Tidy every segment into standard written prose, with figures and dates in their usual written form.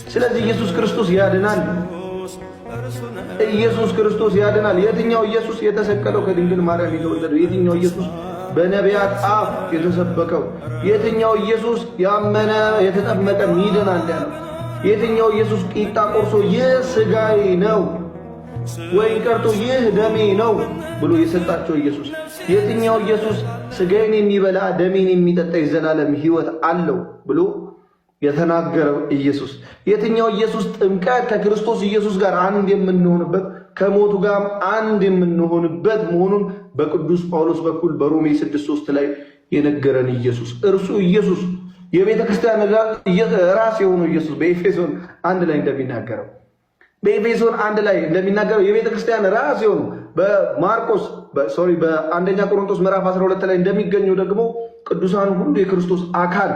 ስለዚህ ኢየሱስ ክርስቶስ ያድናል። ኢየሱስ ክርስቶስ ያድናል። የትኛው ኢየሱስ የተሰቀለው ከድንግል ማርያም የተወለደው? የትኛው ኢየሱስ በነቢያት አፍ የተሰበከው? የትኛው ኢየሱስ ያመነ የተጠመቀ ይድናል ያለው? የትኛው ኢየሱስ ቂጣ ቆርሶ ይህ ሥጋዬ ነው ወይ ቀርቶ ይህ ደሜ ነው ብሎ የሰጣቸው ኢየሱስ? የትኛው ኢየሱስ ሥጋዬን የሚበላ ደሜን የሚጠጣ የዘላለም ሕይወት አለው ብሎ የተናገረው ኢየሱስ? የትኛው ኢየሱስ ጥምቀት ከክርስቶስ ኢየሱስ ጋር አንድ የምንሆንበት ከሞቱ ጋር አንድ የምንሆንበት መሆኑን በቅዱስ ጳውሎስ በኩል በሮሜ 6:3 ላይ የነገረን ኢየሱስ እርሱ ኢየሱስ የቤተ ክርስቲያን ራስ የሆነው ኢየሱስ በኤፌሶን 1 ላይ እንደሚናገረው የቤተ ክርስቲያን ራስ የሆነው በአንደኛ ቆሮንቶስ ምዕራፍ 12 ላይ እንደሚገኘው ደግሞ ቅዱሳን ሁሉ የክርስቶስ አካል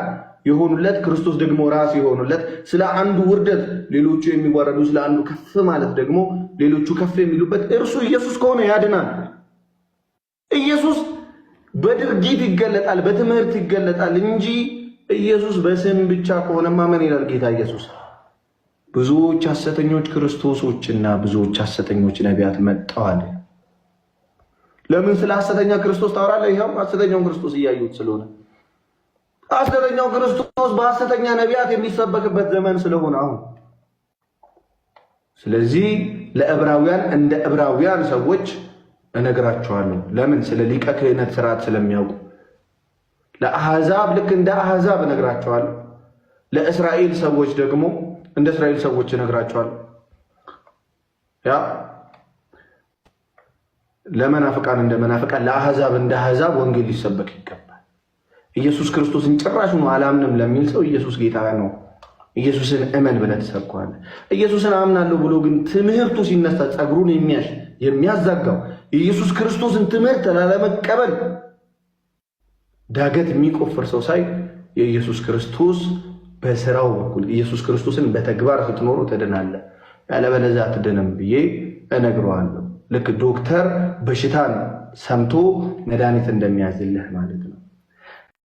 የሆኑለት ክርስቶስ ደግሞ ራስ የሆኑለት ስለ አንዱ ውርደት ሌሎቹ የሚዋረዱ ስለ አንዱ ከፍ ማለት ደግሞ ሌሎቹ ከፍ የሚሉበት እርሱ ኢየሱስ ከሆነ ያድናል። ኢየሱስ በድርጊት ይገለጣል፣ በትምህርት ይገለጣል እንጂ ኢየሱስ በስም ብቻ ከሆነማ ምን ይላል ጌታ ኢየሱስ? ብዙዎች ሐሰተኞች ክርስቶሶችና ብዙዎች ሐሰተኞች ነቢያት መጥተዋል። ለምን ስለ ሐሰተኛ ክርስቶስ ታወራለህ? ይሄው ሐሰተኛውን ክርስቶስ እያዩት ስለሆነ ሐሰተኛው ክርስቶስ በሐሰተኛ ነቢያት የሚሰበክበት ዘመን ስለሆነ አሁን። ስለዚህ ለዕብራውያን እንደ ዕብራውያን ሰዎች እነግራቸዋለሁ። ለምን? ስለ ሊቀ ክህነት ስርዓት ስለሚያውቁ። ለአሕዛብ ልክ እንደ አሕዛብ እነግራቸዋለሁ። ለእስራኤል ሰዎች ደግሞ እንደ እስራኤል ሰዎች እነግራቸዋለሁ። ያ ለመናፍቃን እንደ መናፍቃን፣ ለአሕዛብ እንደ አሕዛብ ወንጌል ሊሰበክ ይገባል። ኢየሱስ ክርስቶስን ጭራሹን አላምንም ለሚል ሰው ኢየሱስ ጌታ ነው፣ ኢየሱስን እመን ብለህ ትሰብከዋለህ። ኢየሱስን አምናለሁ ብሎ ግን ትምህርቱ ሲነሳ ጸጉሩን የሚያዛጋው የኢየሱስ ክርስቶስን ትምህርት ላለመቀበል ዳገት የሚቆፍር ሰው ሳይ የኢየሱስ ክርስቶስ በስራው በኩል ኢየሱስ ክርስቶስን በተግባር ስትኖሩ ትድናለህ፣ ያለበለዚያ አትድንም ብዬ እነግረዋለሁ። ልክ ዶክተር በሽታን ሰምቶ መድኃኒት እንደሚያዝልህ ማለት ነው።